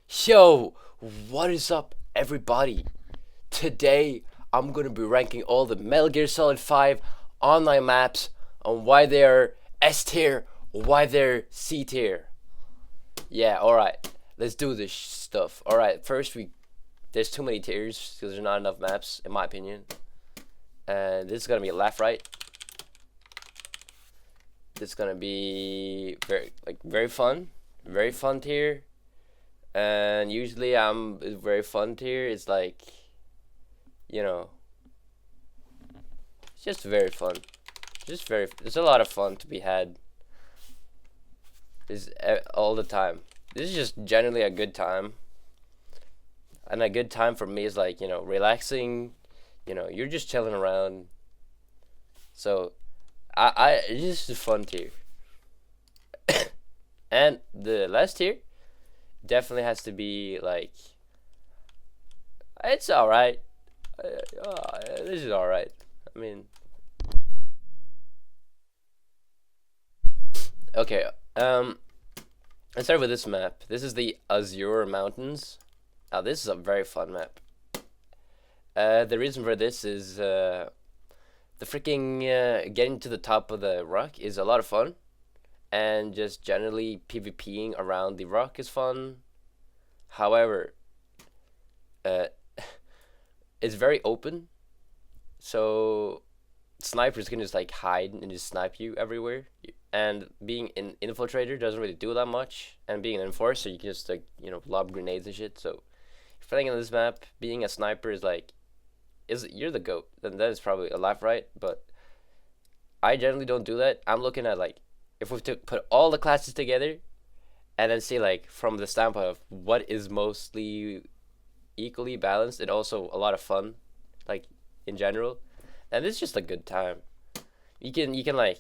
Yo, what is up, everybody? Today, I'm gonna be ranking all the Metal Gear Solid 5 online maps on why they're S tier, why they're C tier. Yeah, alright, let's do this stuff. Alright, first, there's too many tiers because there's not enough maps, in my opinion. And this is gonna be left, right. This is gonna be very fun, tier. And usually very fun tier. It's like, you know, it's just very fun. There's a lot of fun to be had. Is all the time. This is just generally a good time. And a good time for me is like, relaxing. You're just chilling around. So, it's just a fun tier. And the last tier definitely has to be like, it's alright. This is alright. I mean, okay. Let's start with this map. This is the Azure Mountains. Now, this is a very fun map. The reason for this is the freaking getting to the top of the rock is a lot of fun, and just generally PvPing around the rock is fun. However, it's very open, so snipers can just like hide and just snipe you everywhere. And being an infiltrator doesn't really do that much, and being an enforcer, you can just like lob grenades and shit. So if you're playing on this map, being a sniper is like, you're the goat. Then that is probably a left, right. But I generally don't do that. I'm looking at like, if we put all the classes together, and then see like from the standpoint of what is mostly equally balanced and also a lot of fun, like in general, and it's just a good time. You can like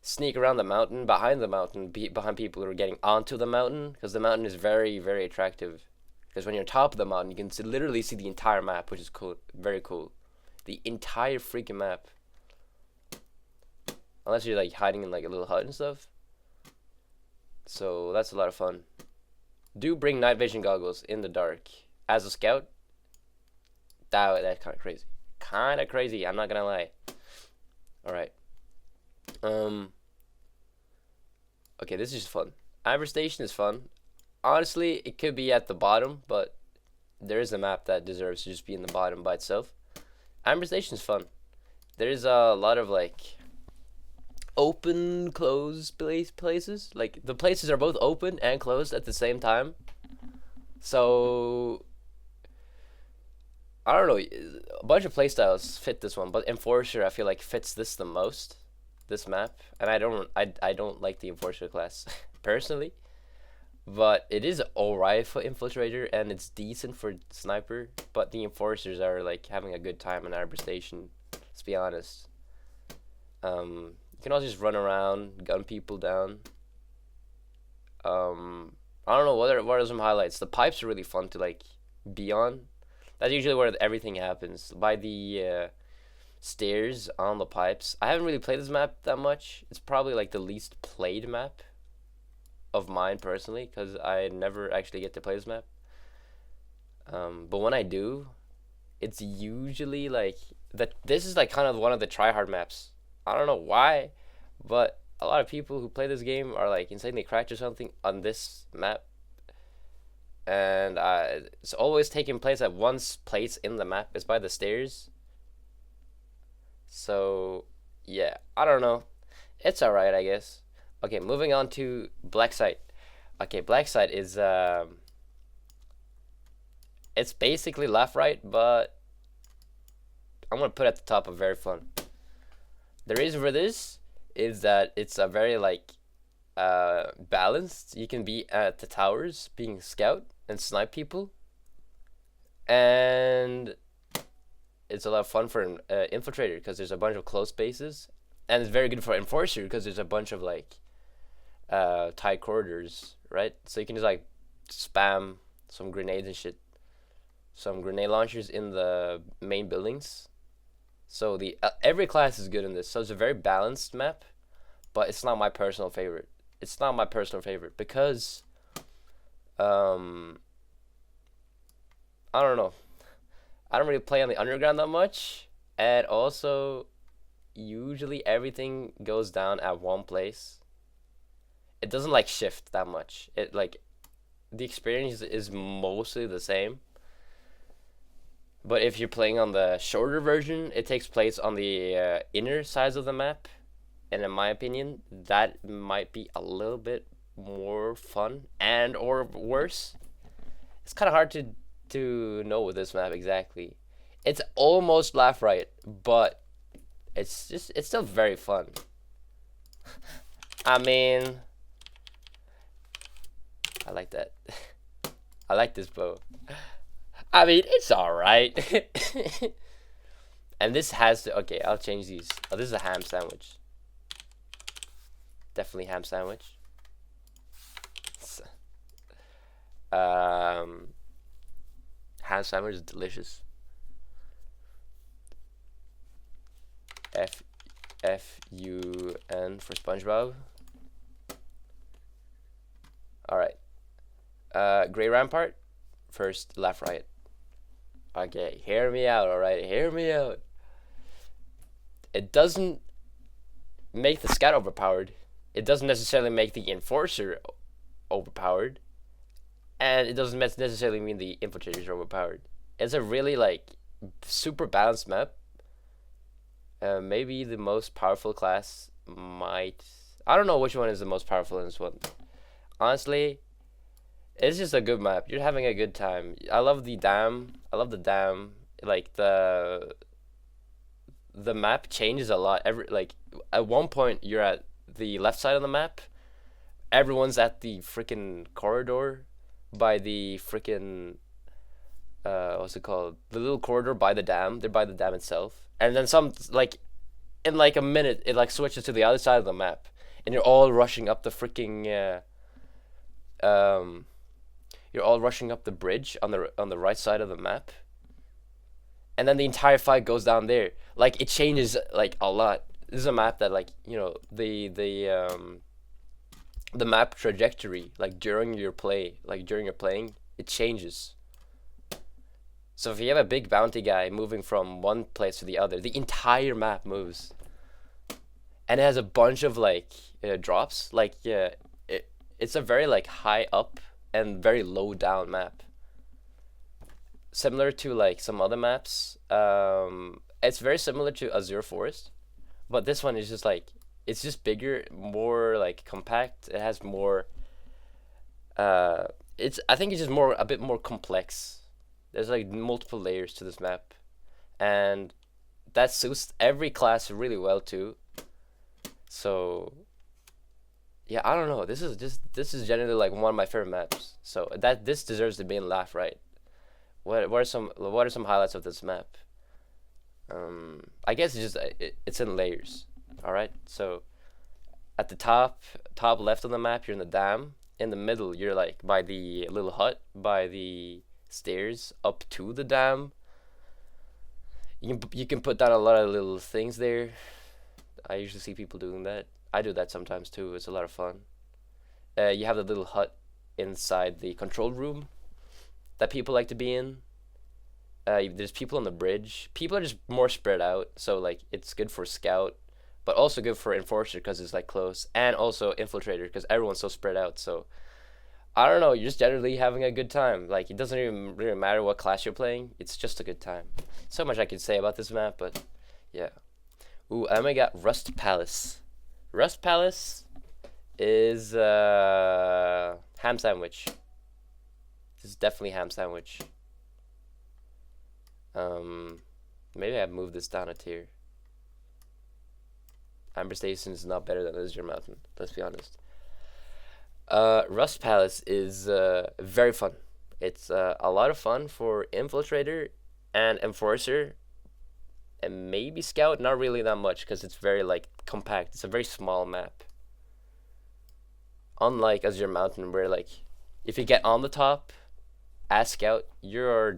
sneak around the mountain, behind the mountain, behind people who are getting onto the mountain, because the mountain is very, very attractive. Because when you're on top of the mountain, you can literally see the entire map, which is cool, very cool. The entire freaking map, unless you're like hiding in like a little hut and stuff. So that's a lot of fun. Do bring night vision goggles in the dark as a scout. That's kind of crazy. Kind of crazy. I'm not gonna lie. All right. Okay, this is just fun. Amber Station is fun. Honestly, it could be at the bottom, but there is a map that deserves to just be in the bottom by itself. Amber Station is fun. There's a lot of like open, closed places. Like the places are both open and closed at the same time. So I don't know. A bunch of playstyles fit this one, but Enforcer I feel like fits this the most. This map, and I don't like the Enforcer class personally, but it is alright for Infiltrator and it's decent for Sniper. But the Enforcers are like having a good time in Arbor Station. Let's be honest. You can also just run around, gun people down. I don't know what are some highlights. The pipes are really fun to like be on. That's usually where everything happens, by the stairs on the pipes. I haven't really played this map that much. It's probably like the least played map of mine personally, because I never actually get to play this map. But when I do, it's usually like that. This is like kind of one of the tryhard maps. I don't know why, but a lot of people who play this game are like insanely cracked or something on this map. And it's always taking place at one place in the map. It's by the stairs. So yeah, I don't know. It's alright, I guess. Okay, moving on to Black Site. Okay, Black Site is it's basically left, right, but I'm gonna put it at the top of very fun. The reason for this is that it's a very like balanced. You can be at the towers being scout and snipe people, and it's a lot of fun for an infiltrator because there's a bunch of close spaces, and it's very good for enforcer because there's a bunch of like tight corridors, right? So you can just like spam some grenades and shit, some grenade launchers in the main buildings. So the every class is good in this. So it's a very balanced map, but it's not my personal favorite. It's not my personal favorite because I don't know. I don't really play on the underground that much, and also usually everything goes down at one place. It doesn't like shift that much. It like the experience is mostly the same. But if you're playing on the shorter version, it takes place on the inner sides of the map, and in my opinion, that might be a little bit more fun and or worse. It's kind of hard to know with this map exactly. It's almost laugh right, but it's still very fun. I mean, I like that. I like this bow. I mean, it's alright. And this has to, okay, I'll change these. Oh, this is a ham sandwich. Definitely ham sandwich. Ham sandwich is delicious. F-U-N for SpongeBob. Alright. Gray Rampart. First, left, right. Okay, hear me out, alright? Hear me out. It doesn't make the scout overpowered. It doesn't necessarily make the enforcer overpowered. And it doesn't necessarily mean the infiltrators are overpowered. It's a really, like, super balanced map. Maybe the most powerful class might... I don't know which one is the most powerful in this one. Honestly, it's just a good map. You're having a good time. I love the dam. I love the dam. Like, the map changes a lot. Like, at one point, you're at the left side of the map. Everyone's at the freaking corridor by the freaking... what's it called? The little corridor by the dam. They're by the dam itself. And then some, like, in like a minute, it like switches to the other side of the map, and you're all rushing up the freaking, you're all rushing up the bridge on the right side of the map, and then the entire fight goes down there. Like, it changes like a lot. This is a map that, like, you know, the map trajectory, like during your play, like during your playing, it changes. So if you have a big bounty guy moving from one place to the other, the entire map moves. And it has a bunch of, like, drops. Like, yeah, it's a very, like, high up and very low down map. Similar to, like, some other maps. It's very similar to Azure Forest. But this one is just, like, it's just bigger, more, like, compact. It has more... I think it's just a bit more complex. There's like multiple layers to this map, and that suits every class really well too. So yeah, I don't know. This is generally like one of my favorite maps. So this deserves to be in laugh right. What are some highlights of this map? I guess it's in layers. All right. So at the top left of the map, you're in the dam. In the middle, you're like by the little hut by the stairs up to the dam. You can put down a lot of little things there. I usually see people doing that. I do that sometimes too. It's a lot of fun. You have the little hut inside the control room that people like to be in. There's people on the bridge. People are just more spread out, so like it's good for scout, but also good for enforcer because it's like close, and also infiltrator because everyone's so spread out. So I don't know, you're just generally having a good time. Like, it doesn't even really matter what class you're playing. It's just a good time. So much I could say about this map, but yeah. Ooh, and I got Rust Palace. Rust Palace is ham sandwich. This is definitely ham sandwich. Maybe I moved this down a tier. Amber Station is not better than Azure Mountain. Let's be honest. Rust Palace is very fun. It's a lot of fun for Infiltrator and Enforcer, and maybe Scout. Not really that much because it's very like compact. It's a very small map. Unlike Azure Mountain, where like if you get on the top as Scout, you're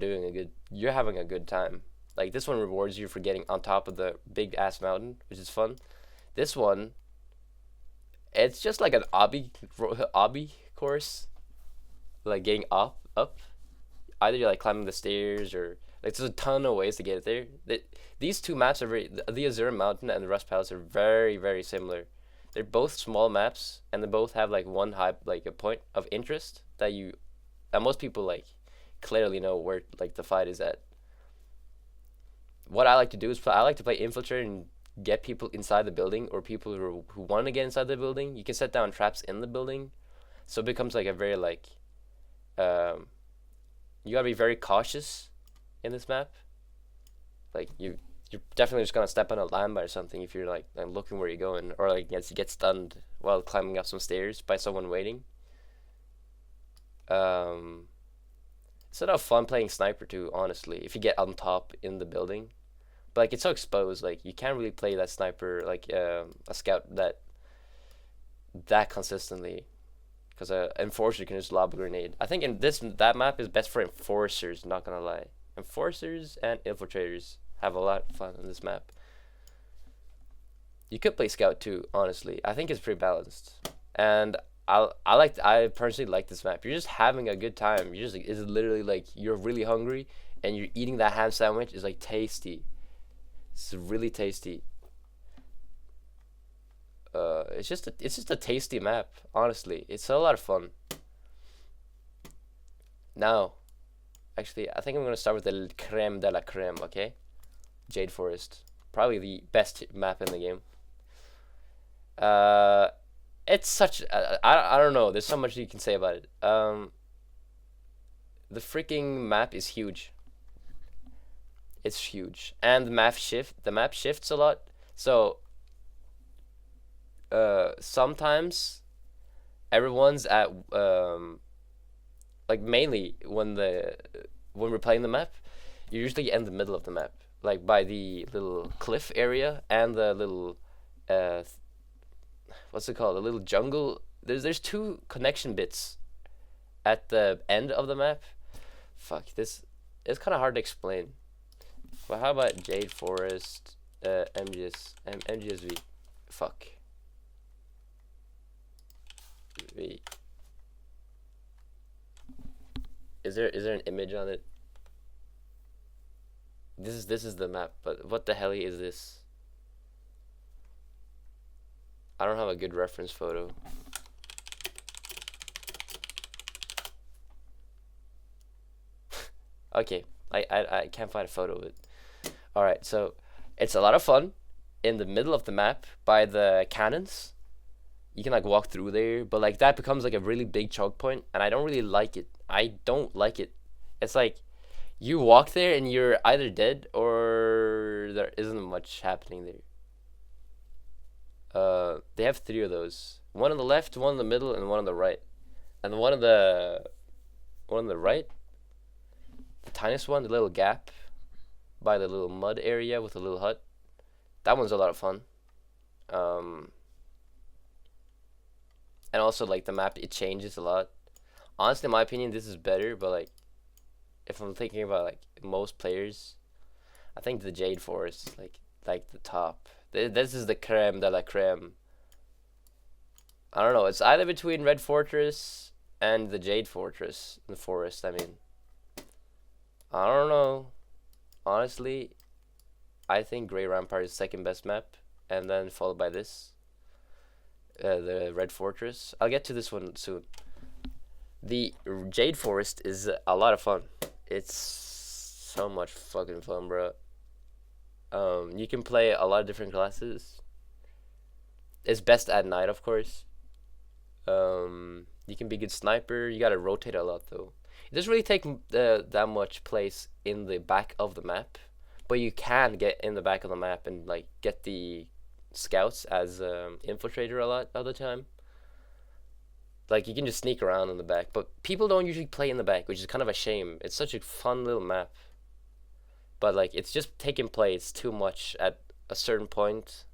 having a good time. Like, this one rewards you for getting on top of the big ass mountain, which is fun. This one, it's just like an obby course, like getting up. either you're like climbing the stairs or like there's a ton of ways to get there. These two maps are the Azure Mountain and the Rust Palace are very very similar. They're both small maps and they both have like one high like a point of interest that most people like clearly know where like the fight is at. What I like to do is I like to play infiltrate and get people inside the building or people who want to get inside the building. You can set down traps in the building, so it becomes like a very like you gotta be very cautious in this map. Like you're definitely just gonna step on a landmine or something if you're like looking where you're going, or like you get stunned while climbing up some stairs by someone waiting. It's a lot of fun playing sniper too, honestly, if you get on top in the building. But like it's so exposed, like you can't really play that sniper like a scout that consistently, because enforcer can just lob a grenade. I think in that map is best for enforcers. Not gonna lie, enforcers and infiltrators have a lot of fun on this map. You could play scout too, honestly. I think it's pretty balanced, and I personally like this map. You're just having a good time. You just like, it's literally like you're really hungry and you're eating that ham sandwich. It's like tasty. It's really tasty. It's just a tasty map. Honestly, it's a lot of fun. Now, actually, I think I'm gonna start with the creme de la creme. Okay, Jade Forest, probably the best map in the game. It's such I don't know. There's so much you can say about it. The freaking map is huge. It's huge, and the map shifts a lot. So sometimes everyone's at like mainly when we're playing the map, you usually in the middle of the map, like by the little cliff area and the little what's it called? The little jungle. There's two connection bits at the end of the map. Fuck, this it's kind of hard to explain. But how about Jade Forest, MGSV? Fuck. V. Is there an image on it? This is the map, but what the hell is this? I don't have a good reference photo. Okay, I can't find a photo of it. Alright, so it's a lot of fun in the middle of the map by the cannons. You can like walk through there, but like that becomes like a really big choke point, and I don't really like it. I don't like it. It's like you walk there and you're either dead or there isn't much happening there. They have three of those. One on the left, one in the middle, and one on the right. And the one on the right, the tiniest one, the little gap by the little mud area with the little hut. That one's a lot of fun. And also like the map, it changes a lot. Honestly, in my opinion, this is better. But like, if I'm thinking about like most players, I think the Jade Forest is like the top. This is the creme de la creme. I don't know. It's either between Red Fortress and the Jade Fortress, the forest. I mean, I don't know. Honestly, I think Grey Rampart is second best map, and then followed by this, the Red Fortress. I'll get to this one soon. The Jade Forest is a lot of fun. It's so much fucking fun, bro. You can play a lot of different classes. It's best at night, of course. You can be a good sniper. You gotta rotate a lot though. It doesn't really take that much place in the back of the map, but you can get in the back of the map and like get the scouts as infiltrator a lot of the time. Like you can just sneak around in the back, but people don't usually play in the back, which is kind of a shame. It's such a fun little map, but like it's just taking place too much at a certain point.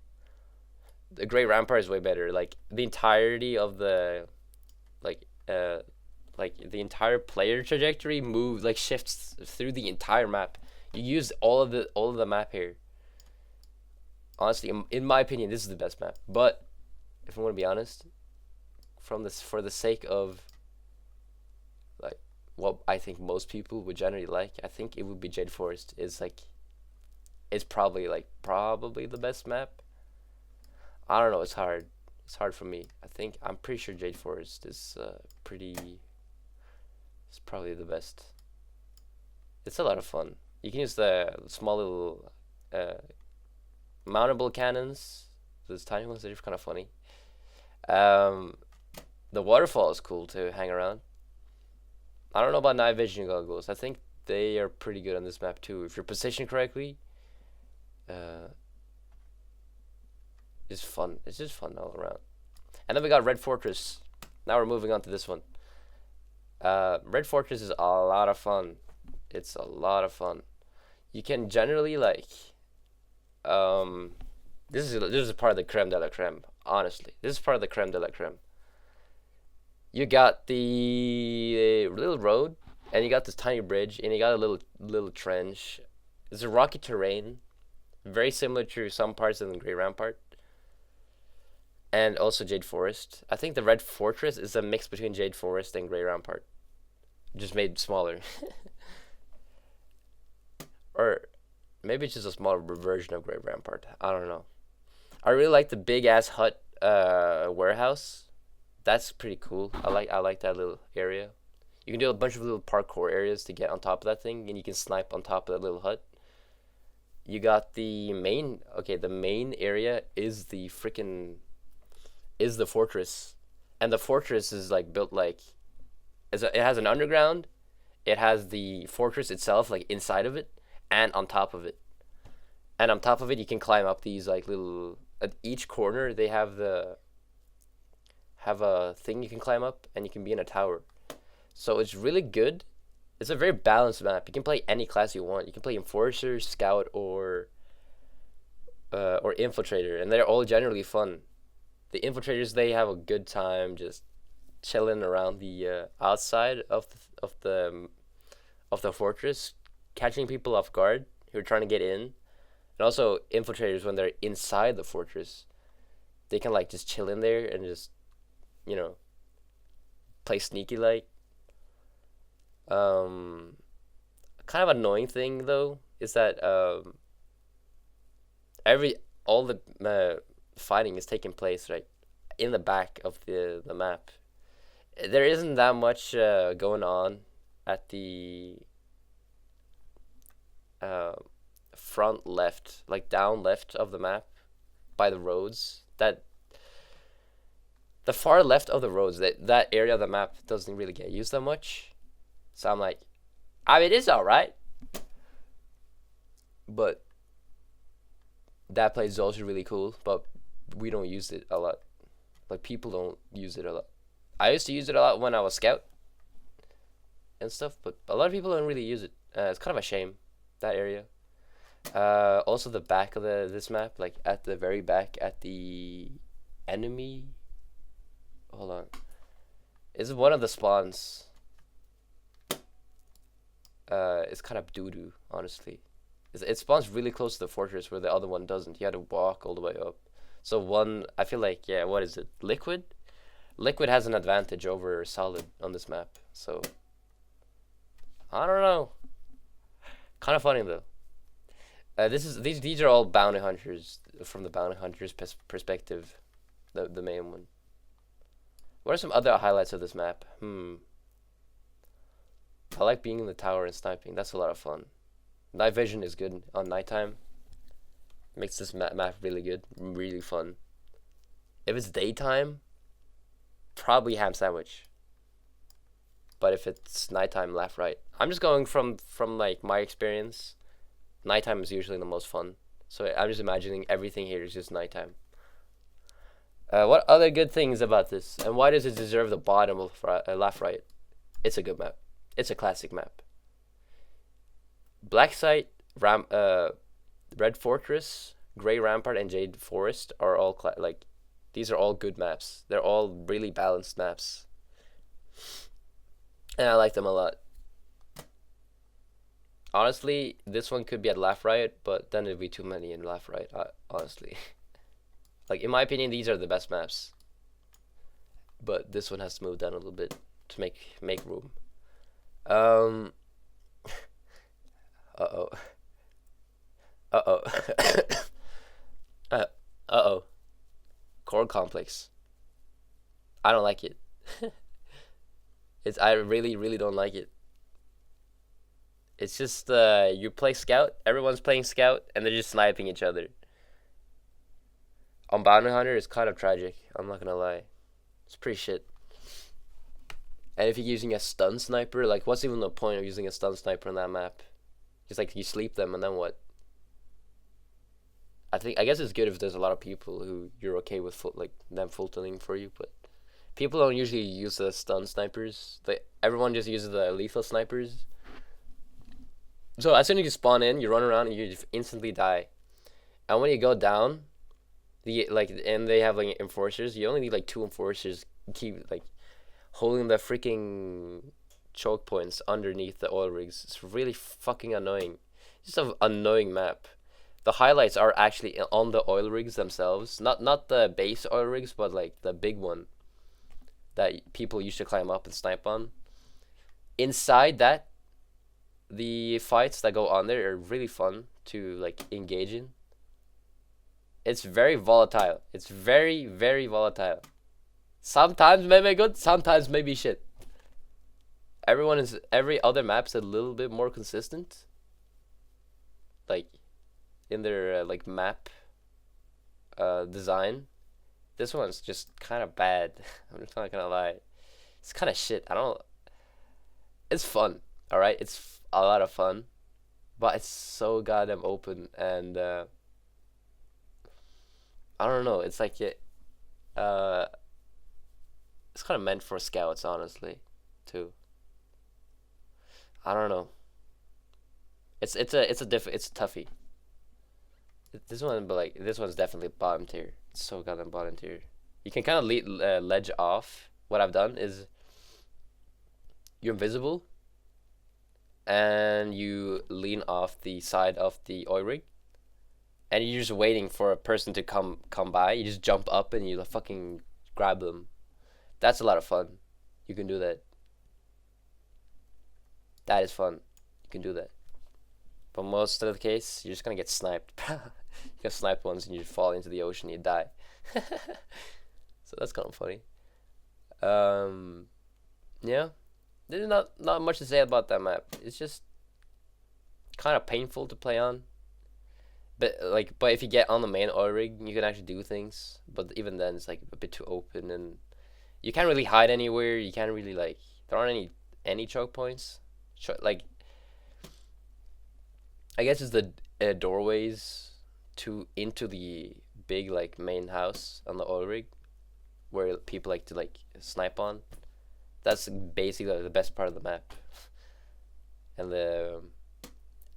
The Great Rampart is way better. Like the entirety of the like the entire player trajectory moves like shifts through the entire map. You use all of the map here. Honestly, in my opinion, this is the best map. But if I want to be honest, for the sake of like what I think most people would generally like, I think it would be Jade Forest. It's probably the best map. I don't know. It's hard. It's hard for me. I'm pretty sure Jade Forest is pretty. It's probably the best. It's a lot of fun. You can use the small little mountable cannons. Those tiny ones, they're kind of funny. Um, the waterfall is cool to hang around. I don't know about night vision goggles. I think they are pretty good on this map too. If you're positioned correctly, uh, it's fun. It's just fun all around. And then we got Red Fortress. Now we're moving on to this one. Red Fortress is a lot of fun. It's a lot of fun. You can generally like, this is part of the creme de la creme. Honestly, this is part of the creme de la creme. You got the little road, and you got this tiny bridge, and you got a little trench. It's a rocky terrain, very similar to some parts of the Grey Rampart, and also Jade Forest. I think the Red Fortress is a mix between Jade Forest and Grey Rampart, just made smaller. Or maybe it's just a smaller version of Grey Rampart. I don't know. I really like the big ass hut warehouse. That's pretty cool. I like that little area. You can do a bunch of little parkour areas to get on top of that thing, and you can snipe on top of that little hut. You got the main. Okay, the main area is the fortress, and the fortress is like built like, it has an underground. It has the fortress itself like inside of it, and on top of it. And on top of it, you can climb up these like little. At each corner, they have a thing you can climb up, and you can be in a tower. So it's really good. It's a very balanced map. You can play any class you want. You can play Enforcer, Scout, or Infiltrator, and they're all generally fun. The Infiltrators, they have a good time just chilling around the outside of the fortress, catching people off guard who are trying to get in. And also Infiltrators, when they're inside the fortress, they can like just chill in there and just, you know, play sneaky like. Kind of annoying thing though is that all the fighting is taking place right in the back of the map. There isn't that much going on at the front left, like down left of the map, by the roads. That the far left of the roads, that area of the map doesn't really get used that much. So I'm like, I mean, it's all right, but that place is also really cool. But we don't use it a lot. Like people don't use it a lot. I used to use it a lot when I was scout and stuff, but a lot of people don't really use it. It's kind of a shame, that area. Also the back of this map, like at the very back, at the enemy. Hold on, is one of the spawns. It's kind of doo doo, honestly. It spawns really close to the fortress where the other one doesn't. You had to walk all the way up. So one, I feel like, yeah, what is it? Liquid? Liquid has an advantage over Solid on this map. So I don't know. Kind of funny though. These are all bounty hunters from the bounty hunters perspective. The main one. What are some other highlights of this map? I like being in the tower and sniping. That's a lot of fun. Night vision is good on nighttime. Makes this map really good, really fun. If it's daytime, probably ham sandwich. But if it's nighttime, left, right. I'm just going from like my experience. Nighttime is usually the most fun. So I'm just imagining everything here is just nighttime. What other good things about this? And why does it deserve the bottom of left, right? It's a good map. It's a classic map. Black Site, Red Fortress, Grey Rampart, and Jade Forest are all these are all good maps. They're all really balanced maps, and I like them a lot. Honestly, this one could be at Laugh Riot, but then it'd be too many in Laugh Riot. Honestly, like in my opinion, these are the best maps. But this one has to move down a little bit to make room. Um. Uh oh. Uh oh. uh oh. Core complex. I don't like it. I really don't like it. It's just you play scout, everyone's playing scout, and they're just sniping each other. On Bounty Hunter, it's kind of tragic. I'm not gonna lie, it's pretty shit. And if you're using a stun sniper, like, what's even the point of using a stun sniper on that map? Just like you sleep them, and then what? I guess it's good if there's a lot of people who you're okay with like them full tunning for you, but people don't usually use the stun snipers. Everyone just uses the lethal snipers. So as soon as you spawn in, you run around and you just instantly die. And when you go down, and they have like enforcers. You only need like 2 enforcers. Keep like holding the freaking choke points underneath the oil rigs. It's really fucking annoying. It's just an annoying map. The highlights are actually on the oil rigs themselves. Not the base oil rigs, but like the big one that people used to climb up and snipe on. Inside that, the fights that go on there are really fun to like engage in. It's very volatile. It's very volatile. Sometimes maybe good, sometimes maybe shit. Every other map's a little bit more consistent. Like in their like map design. This one's just kind of bad. I'm just not gonna lie. It's kind of shit. I don't. It's fun. All right. It's a lot of fun, but it's so goddamn open and I don't know. It's like uh, it's kind of meant for scouts, honestly, too. I don't know. It's a toughie. This one, but like this one's definitely bottom tier. It's so goddamn bottom tier. You can kind of ledge off. What I've done is you're invisible, and you lean off the side of the oil rig, and you're just waiting for a person to come by. You just jump up and you fucking grab them. That's a lot of fun. You can do that. That is fun. You can do that. But most of the case, you're just gonna get sniped. You get sniped once and you fall into the ocean, you die. So that's kind of funny. Yeah, there's not much to say about that map. It's just kind of painful to play on. But if you get on the main oil rig, you can actually do things. But even then, it's like a bit too open, and you can't really hide anywhere. You can't really like there aren't any choke points. Like I guess it's the doorways to into the big like main house on the oil rig where people like to like snipe on. That's basically the best part of the map. And the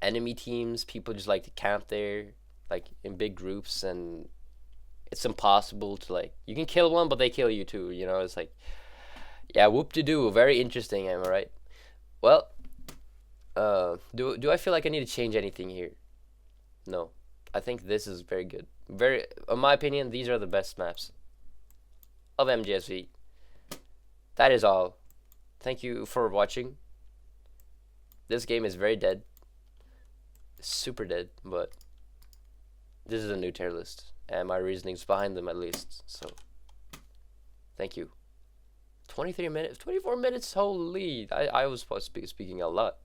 enemy teams, people just like to camp there, like in big groups, and it's impossible to like. You can kill one, but they kill you too. You know, it's like, yeah, whoop de doo, very interesting. Am I right? Well, do I feel like I need to change anything here? No, I think this is very good. Very, in my opinion, these are the best maps of MGSV. That is all. Thank you for watching. This game is very dead. Super dead, but this is a new tier list, and my reasonings behind them at least. So, thank you. 23 minutes, 24 minutes, holy. I was supposed to be speaking a lot.